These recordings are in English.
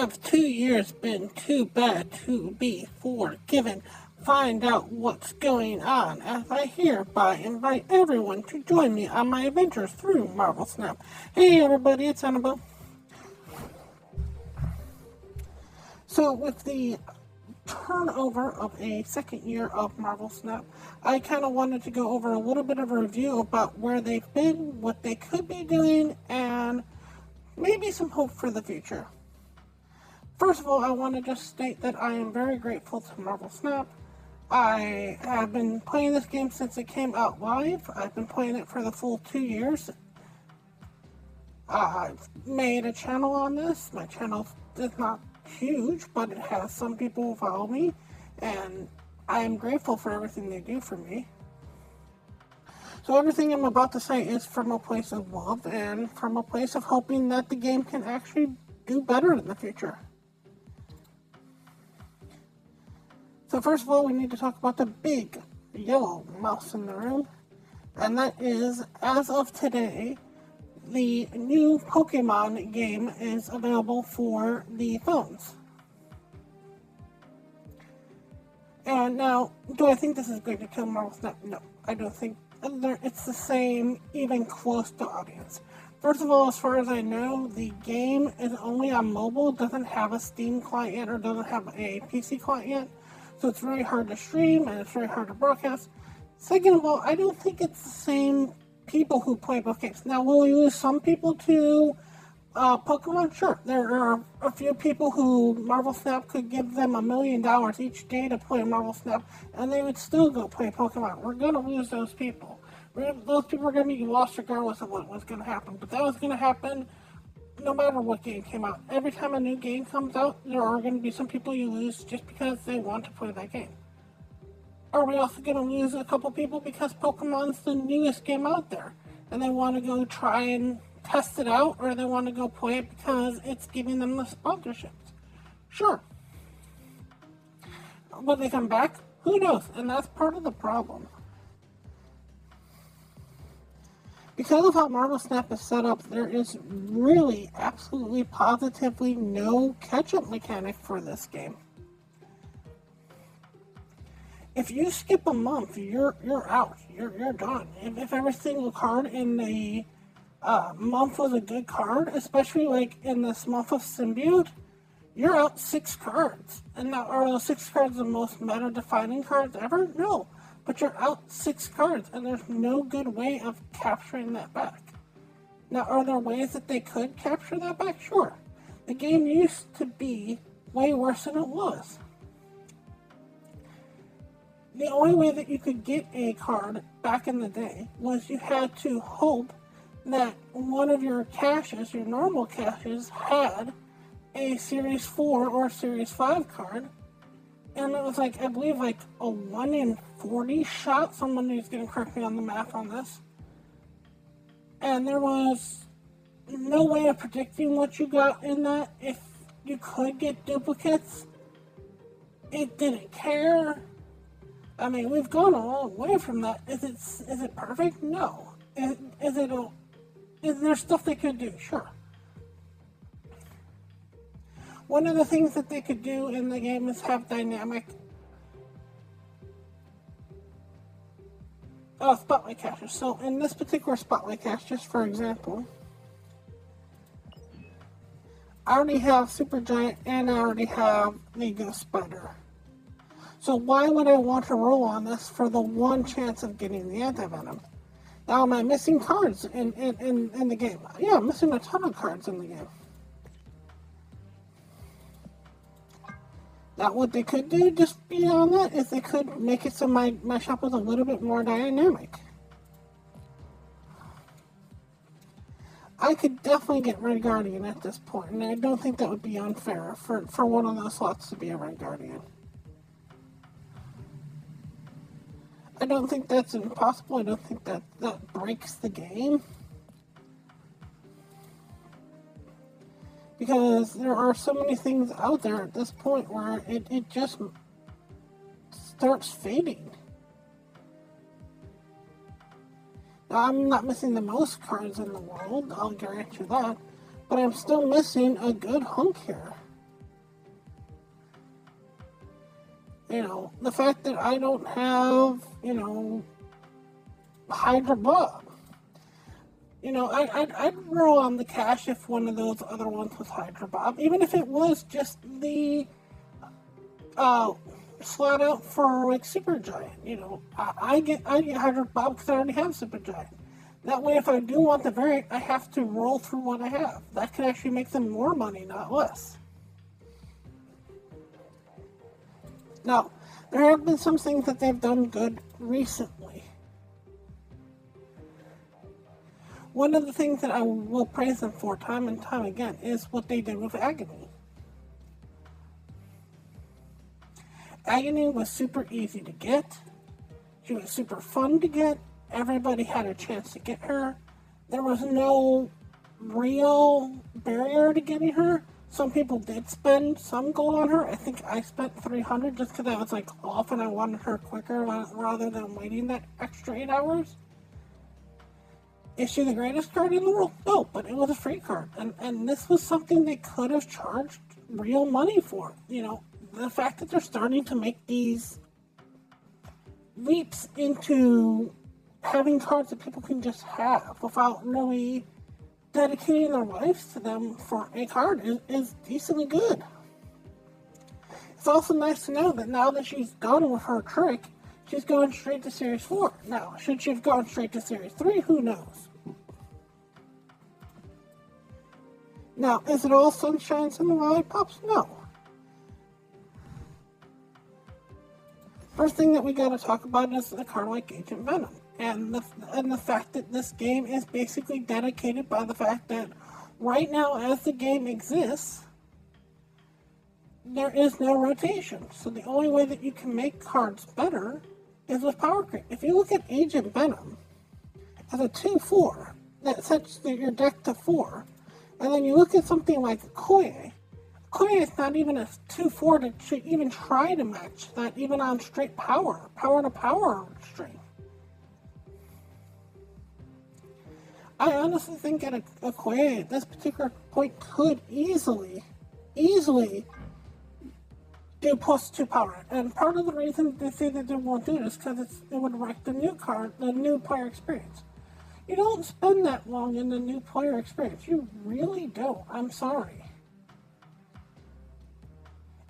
Have 2 years been too bad to be forgiven? Find out what's going on as I hereby invite everyone to join me on my adventures through Marvel Snap. Hey everybody, it's Annabelle. So with the turnover of a second year of Marvel Snap, I kind of wanted to go over a little bit of a review about where they've been, what they could be doing, and maybe some hope for the future. First of all, I want to just state that I am very grateful to Marvel Snap. I have been playing this game since it came out live. I've been playing it for the full 2 years. I've made a channel on this. My channel is not huge, but it has some people who follow me, and I am grateful for everything they do for me. So everything I'm about to say is from a place of love and from a place of hoping that the game can actually do better in the future. So first of all, we need to talk about the big yellow mouse in the room, and that is, as of today, the new Pokemon game is available for the phones. And now, do I think this is going to kill Marvel Snap? No, I don't think it's the same, even close to audience. First of all, as far as I know, the game is only on mobile, doesn't have a Steam client or doesn't have a PC client. So it's very hard to stream and it's very hard to broadcast. Second of all, I don't think it's the same people who play both games. Now, will you lose some people to Pokemon? Sure. There are a few people who Marvel Snap could give them $1 million each day to play Marvel Snap, and they would still go play Pokemon. We're going to lose those people. Those people are going to be lost regardless of what was going to happen. But that was going to happen no matter what game came out. Every time a new game comes out, there are going to be some people you lose just because they want to play that game. Are we also going to lose a couple people because Pokemon's the newest game out there, and they want to go try and test it out, or they want to go play it because it's giving them the sponsorships? Sure. Will they come back? Who knows? And that's part of the problem. Because of how Marvel Snap is set up, there is really, absolutely, positively no catch-up mechanic for this game. If you skip a month, you're out. You're done. If every single card in the month was a good card, especially like in this month of Symbiote, you're out 6 cards. And now, are those 6 cards the most meta-defining cards ever? No. But you're out 6 cards, and there's no good way of capturing that back. Now, are there ways that they could capture that back? Sure. The game used to be way worse than it was. The only way that you could get a card back in the day was you had to hope that one of your caches, your normal caches, had a Series 4 or Series 5 card. And it was like, I believe, like a 1 in 40 shot. Someone is going to correct me on the math on this. And there was no way of predicting what you got in that. If you could get duplicates, it didn't care. I mean, we've gone a long way from that. Is it perfect? No. Is there stuff they could do? Sure. One of the things that they could do in the game is have dynamic spotlight caches. So in this particular spotlight cache, just for example, I already have Supergiant and I already have the Ghost Spider. So why would I want to roll on this for the one chance of getting the Anti-Venom? Now, am I missing cards in the game? Yeah, I'm missing a ton of cards in the game. Now, what they could do just beyond that is they could make it so my shop was a little bit more dynamic. I could definitely get Red Guardian at this point, and I don't think that would be unfair for one of those slots to be a Red Guardian. I don't think that's impossible. I don't think that breaks the game. Because there are so many things out there at this point where it just starts fading. Now, I'm not missing the most cards in the world, I'll grant you that, but I'm still missing a good hunk here. The fact that I don't have, Hydra Bob. I'd roll on the cash if one of those other ones was Hydra Bob, even if it was just the slot out for like Super Giant. I get Hydra Bob because I already have Super Giant. That way, if I do want the variant, I have to roll through what I have. That can actually make them more money, not less. Now, there have been some things that they've done good recently. One of the things that I will praise them for time and time again is what they did with Agony. Agony was super easy to get. She was super fun to get. Everybody had a chance to get her. There was no real barrier to getting her. Some people did spend some gold on her. I think I spent 300 just because I was like off and I wanted her quicker rather than waiting that extra 8 hours. Is she the greatest card in the world? No, but it was a free card. And this was something they could have charged real money for. The fact that they're starting to make these leaps into having cards that people can just have without really dedicating their lives to them for a card is decently good. It's also nice to know that now that she's done with her trick, she's going straight to Series 4. Now, should she have gone straight to Series 3? Who knows? Now, is it all sunshines and lollipops? No. First thing that we gotta talk about is a card like Agent Venom. And the fact that this game is basically dedicated by the fact that right now, as the game exists, there is no rotation. So the only way that you can make cards better is with Power Creep. If you look at Agent Venom as a 2/4 that sets your deck to 4, and then you look at something like Okoye. Okoye is not even a 2/4 to even try to match that, even on straight power to power string. I honestly think that Okoye at this particular point could easily do +2 power. And part of the reason they say that they won't do it is because it would wreck the new player experience. You don't spend that long in the new player experience. You really don't. I'm sorry.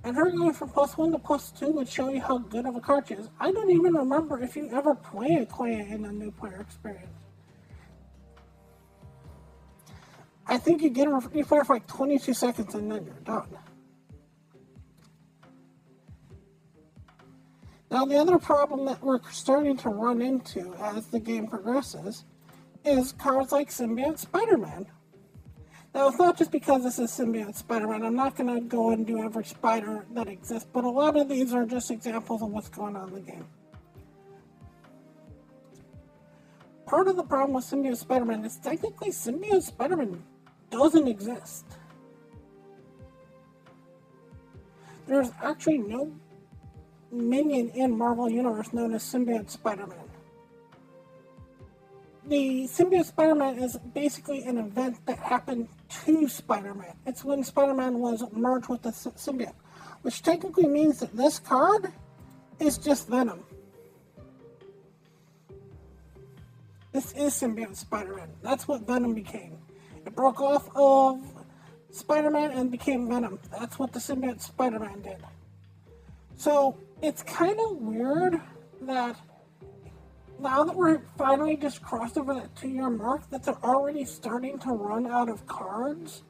And her going from +1 to +2 would show you how good of a card she is. I don't even remember if you ever play Okoye in the new player experience. I think you play her for like 22 seconds and then you're done. Now, the other problem that we're starting to run into as the game progresses is cards like Symbiote Spider-Man. Now, it's not just because this is Symbiote Spider-Man. I'm not going to go and do every spider that exists, but a lot of these are just examples of what's going on in the game. Part of the problem with Symbiote Spider-Man is technically Symbiote Spider-Man doesn't exist. There's actually no minion in Marvel Universe known as Symbiote Spider-Man. The Symbiote Spider-Man is basically an event that happened to Spider-Man. It's when Spider-Man was merged with the symbiote, which technically means that this card is just Venom. This is Symbiote Spider-Man. That's what Venom became. It broke off of Spider-Man and became Venom. That's what the Symbiote Spider-Man did. So, it's kind of weird that now that we're finally just crossed over that 2-year mark, that they're already starting to run out of cards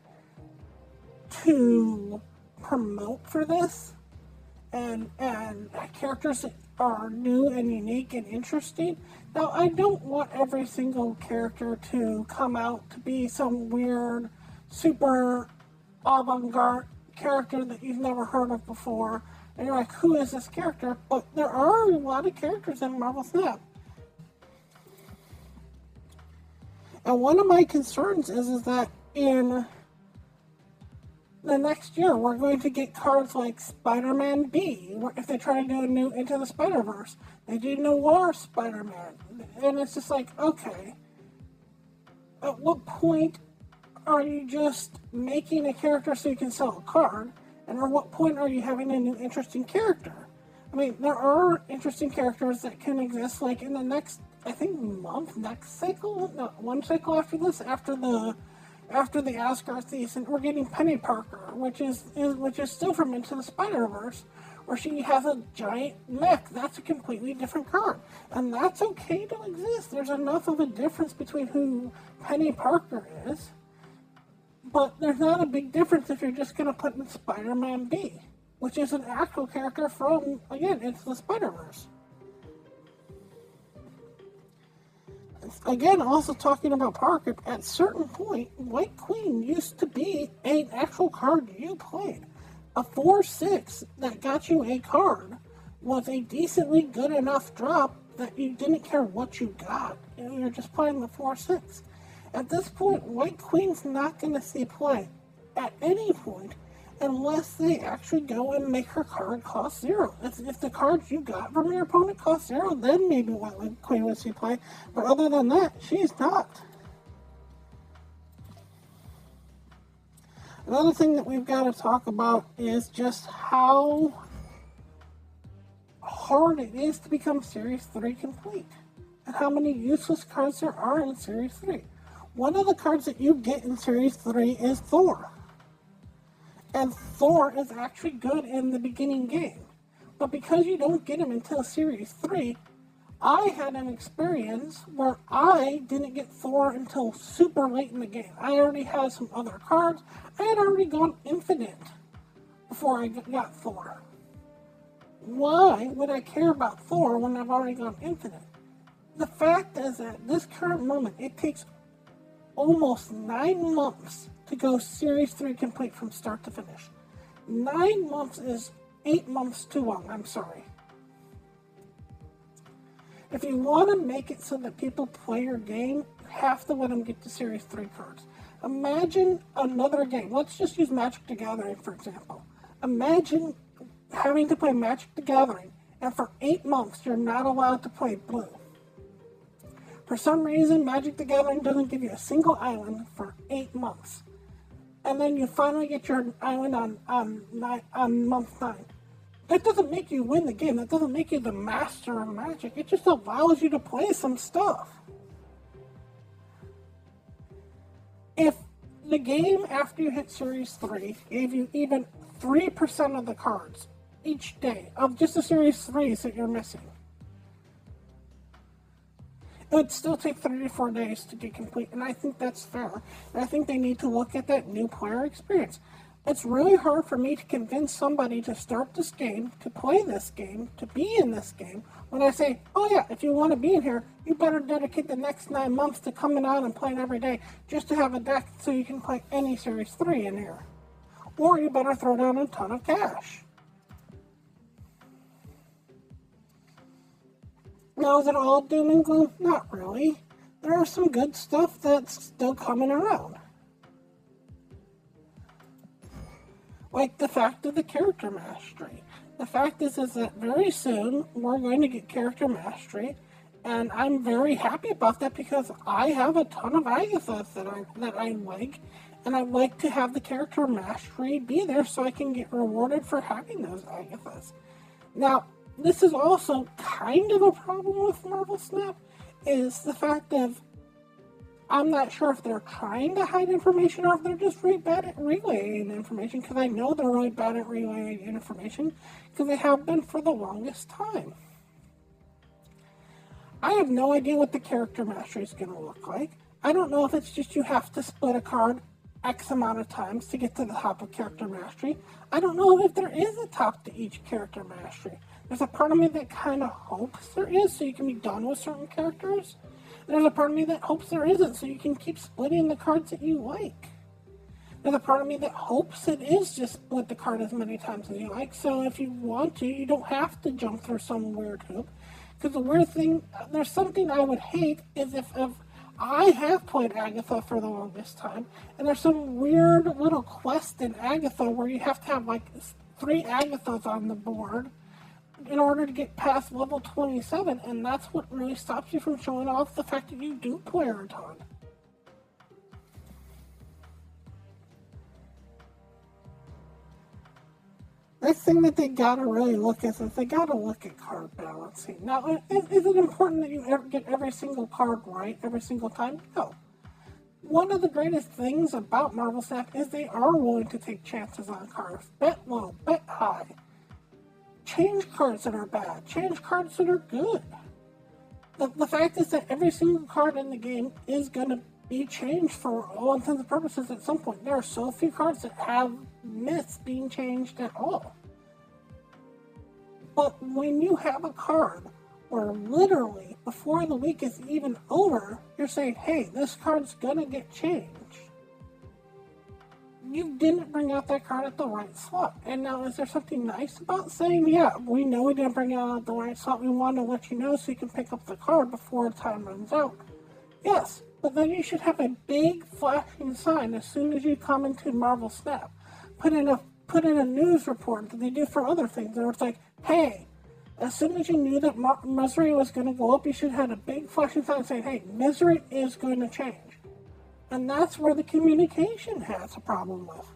to promote for this. And characters that are new and unique and interesting. Now, I don't want every single character to come out to be some weird, super avant-garde character that you've never heard of before. And you're like, who is this character? But there are a lot of characters in Marvel Snap. And one of my concerns is that in the next year, we're going to get cards like Spider-Man B. If they try to do a new Into the Spider-Verse, they do Noir Spider-Man. And it's just like, okay, at what point are you just making a character so you can sell a card? And at what point are you having a new interesting character? I mean, there are interesting characters that can exist, like in the next, I think, month, next cycle, no, one cycle after this, after the Asgard season, we're getting Penny Parker, which is still from Into the Spider-Verse, where she has a giant mech. That's a completely different card, and that's okay to exist. There's enough of a difference between who Penny Parker is, but there's not a big difference if you're just going to put in Spider-Man B, which is an actual character from, again, Into the Spider-Verse. Again, also talking about Parker, at a certain point, White Queen used to be an actual card you played. A 4/6 that got you a card was a decently good enough drop that you didn't care what you got. You're just playing the 4/6. At this point, White Queen's not going to see play at any point unless they actually go and make her card cost 0. If the cards you got from your opponent cost 0, then maybe White Queen will see play. But other than that, she's not. Another thing that we've got to talk about is just how hard it is to become Series 3 complete, and how many useless cards there are in Series 3. One of the cards that you get in Series 3 is Thor. And Thor is actually good in the beginning game. But because you don't get him until Series 3, I had an experience where I didn't get Thor until super late in the game. I already had some other cards. I had already gone infinite before I got Thor. Why would I care about Thor when I've already gone infinite? The fact is that at this current moment, it takes almost 9 months to go Series 3 complete from start to finish. 9 months is 8 months too long, I'm sorry. If you want to make it so that people play your game, you have to let them get to Series 3 cards. Imagine another game. Let's just use Magic the Gathering, for example. Imagine having to play Magic the Gathering, and for 8 months you're not allowed to play blue. For some reason, Magic the Gathering doesn't give you a single island for 8 months. And then you finally get your island on month 9. That doesn't make you win the game. That doesn't make you the master of Magic. It just allows you to play some stuff. If the game after you hit Series 3 gave you even 3% of the cards each day of just the Series 3s that you're missing, it would still take 3 to 4 days to get complete, and I think that's fair. And I think they need to look at that new player experience. It's really hard for me to convince somebody to start this game, to play this game, to be in this game, when I say, oh yeah, if you want to be in here, you better dedicate the next 9 months to coming out and playing every day just to have a deck so you can play any Series 3 in here. Or you better throw down a ton of cash. Now, is it all doom and gloom? Not really. There are some good stuff that's still coming around. Like the fact of the character mastery. The fact is that very soon we're going to get character mastery, and I'm very happy about that because I have a ton of Agathas that I like, and I'd like to have the character mastery be there so I can get rewarded for having those Agathas. Now, this is also kind of a problem with Marvel Snap, is the fact of I'm not sure if they're trying to hide information or if they're just really bad at relaying information, because I know they're really bad at relaying information because they have been for the longest time. I have no idea what the character mastery is going to look like. I don't know if it's just you have to split a card X amount of times to get to the top of character mastery. I don't know if there is a top to each character mastery. There's a part of me that kind of hopes there is so you can be done with certain characters. There's a part of me that hopes there isn't, so you can keep splitting the cards that you like. There's a part of me that hopes it is just split the card as many times as you like, so if you want to, you don't have to jump through some weird hoop. Because the weird thing, there's something I would hate, is if I have played Agatha for the longest time, and there's some weird little quest in Agatha where you have to have like 3 Agathas on the board in order to get past level 27, and that's what really stops you from showing off the fact that you do play her a ton. next thing that they gotta really look at is they gotta look at card balancing. Now, is it important that you get every single card right every single time? No. One of the greatest things about Marvel Snap is they are willing to take chances on cards. Bet low, bet high. Change cards that are bad, change cards that are good. The fact is that every single card in the game is going to be changed for all intents and purposes at some point. There are so few cards that have missed being changed at all. But when you have a card where literally before the week is even over, you're saying, hey, this card's going to get changed. You didn't bring out that card at the right slot. And now, is there something nice about saying, yeah, we know we didn't bring it out at the right slot. We want to let you know so you can pick up the card before time runs out. Yes, but then you should have a big flashing sign as soon as you come into Marvel Snap. Put in a news report that they do for other things. Where it's like, hey, as soon as you knew that Misery was going to go up, you should have had a big flashing sign saying, hey, Misery is going to change. And that's where the communication has a problem with.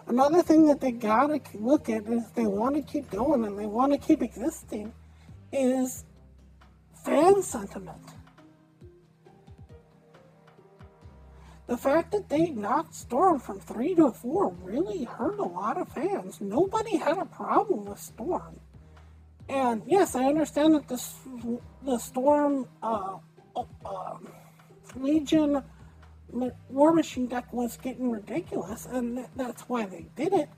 Another thing that they gotta look at is they want to keep going and they want to keep existing is fan sentiment. The fact that they knocked Storm from 3 to 4 really hurt a lot of fans. Nobody had a problem with Storm. And yes, I understand that the Storm Legion War Machine deck was getting ridiculous, and that's why they did it.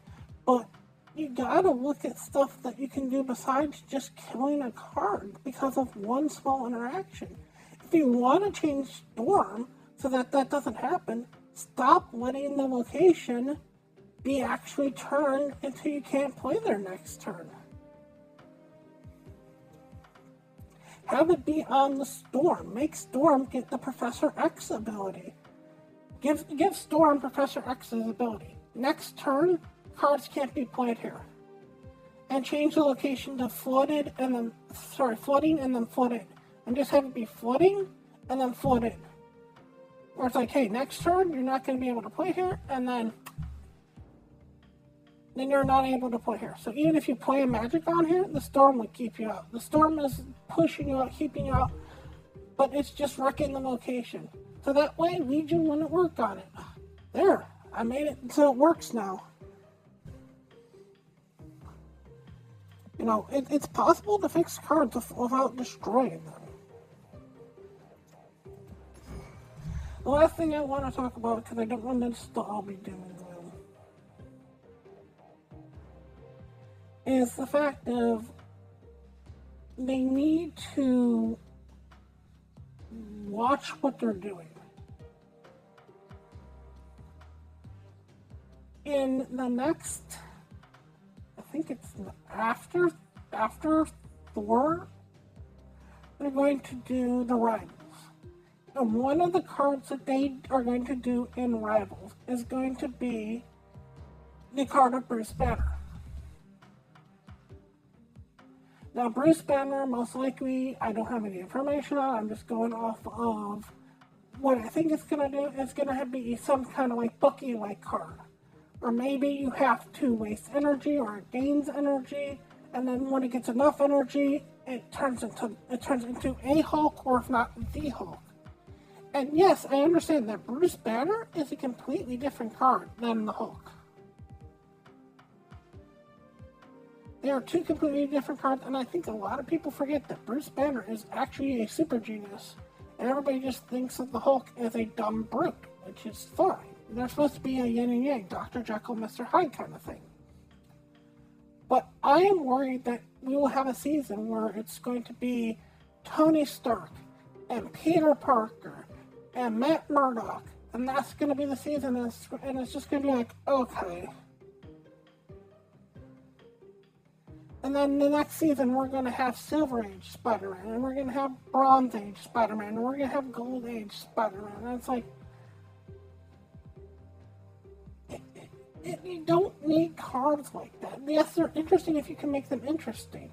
But you gotta look at stuff that you can do besides just killing a card because of one small interaction. If you want to change Storm so that doesn't happen, stop letting the location be actually turned until you can't play their next turn. Have it be on the Storm. Make Storm get the Professor X ability. Give Storm Professor X's ability. Next turn, cards can't be played here. And change the location to flooding and then flooding. And just have it be flooding and then flooding. Where it's like, hey, next turn you're not going to be able to play here, and then you're not able to play here. So even if you play a magic on here, the Storm would keep you out. The Storm is pushing you out, keeping you out, but it's just wrecking the location. So that way, Legion wouldn't work on it. There, I made it so it works now. You know, it's possible to fix cards without destroying them. The last thing I want to talk about, because I don't want this to all be doom and gloom, is the fact of they need to watch what they're doing. In the next, I think it's after Thor, they're going to do the Rivals. And one of the cards that they are going to do in Rivals is going to be the card of Bruce Banner. Now, Bruce Banner, most likely, I don't have any information on. I'm just going off of what I think it's going to do. It's going to be some kind of like Bucky-like card. Or maybe you have to waste energy or it gains energy, and then when it gets enough energy, it turns into a Hulk, or if not, the Hulk. And yes, I understand that Bruce Banner is a completely different card than the Hulk. They are two completely different cards, and I think a lot of people forget that Bruce Banner is actually a super genius, and everybody just thinks of the Hulk as a dumb brute, which is fine. They're supposed to be a yin and yang, Dr. Jekyll, Mr. Hyde kind of thing. But I am worried that we will have a season where it's going to be Tony Stark and Peter Parker and Matt Murdock, and that's going to be the season, and it's just going to be like, okay. And then the next season, we're going to have Silver Age Spider-Man, and we're going to have Bronze Age Spider-Man, and we're going to have Gold Age Spider-Man, and it's like, you don't need cards like that. Yes, they're interesting if you can make them interesting.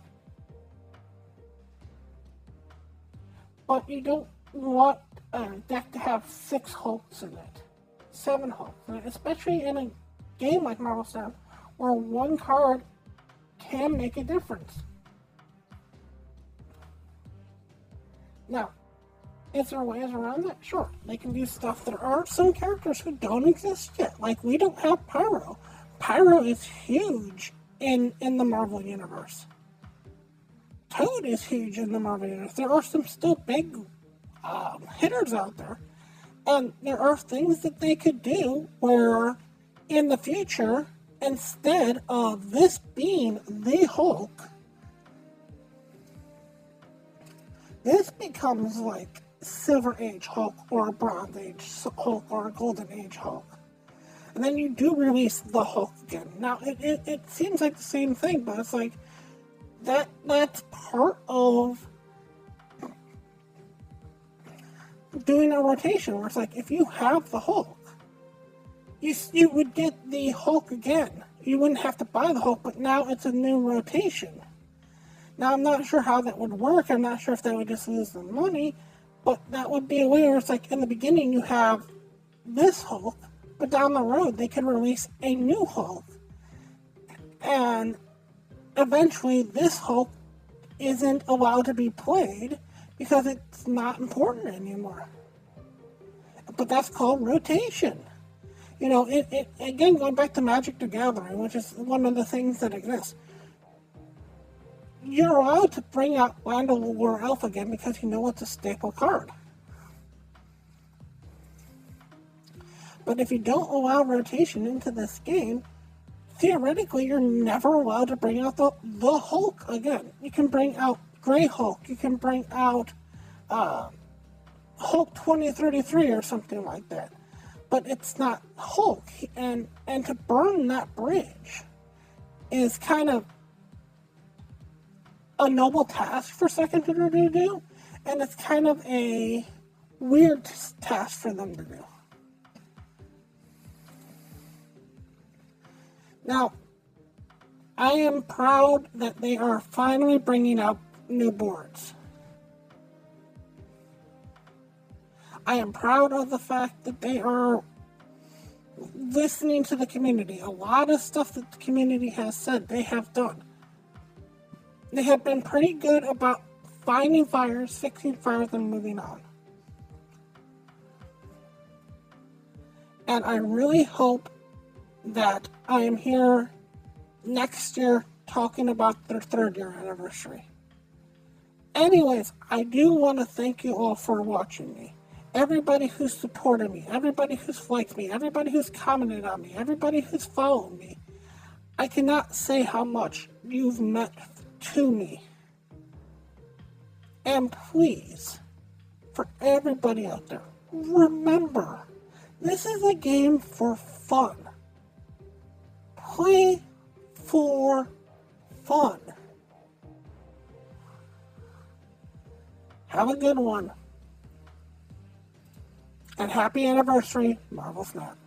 But you don't want a deck to have 6 Hulks in it. 7 Hulks in it. Especially in game like Marvel Snap, where one card can make a difference. Now, is there ways around that? Sure. They can do stuff. There are some characters who don't exist yet. Like, we don't have Pyro. Pyro is huge in the Marvel Universe. Toad is huge in the Marvel Universe. There are some still big hitters out there. And there are things that they could do where, in the future, instead of this being the Hulk, this becomes like Silver Age Hulk or a Bronze Age Hulk or a Golden Age Hulk. And then you do release the Hulk again. Now, it seems like the same thing, but it's like, that's part of doing a rotation, where it's like, if you have the Hulk, you would get the Hulk again. You wouldn't have to buy the Hulk, but now it's a new rotation. Now, I'm not sure how that would work. I'm not sure if that would just lose the money, but that would be a way where it's like, in the beginning, you have this Hulk, but down the road, they could release a new Hulk. And eventually, this Hulk isn't allowed to be played because it's not important anymore. But that's called rotation. You know, again, going back to Magic the Gathering, which is one of the things that exists, you're allowed to bring out Land of the War Elf again because you know it's a staple card. But if you don't allow rotation into this game, theoretically, you're never allowed to bring out the Hulk again. You can bring out Grey Hulk. You can bring out Hulk 2033 or something like that. But it's not Hulk. And to burn that bridge is kind of a noble task for Second Hitter to do. And it's kind of a weird task for them to do. Now, I am proud that they are finally bringing out new boards. I am proud of the fact that they are listening to the community. A lot of stuff that the community has said, they have done. They have been pretty good about finding fires, fixing fires, and moving on. And I really hope that I am here next year talking about their 3rd year anniversary. Anyways, I do want to thank you all for watching me. Everybody who's supported me, everybody who's liked me, everybody who's commented on me, everybody who's followed me. I cannot say how much you've meant to me. And please, for everybody out there, remember, this is a game for fun. Play for fun. Have a good one. And happy anniversary, Marvel Snap.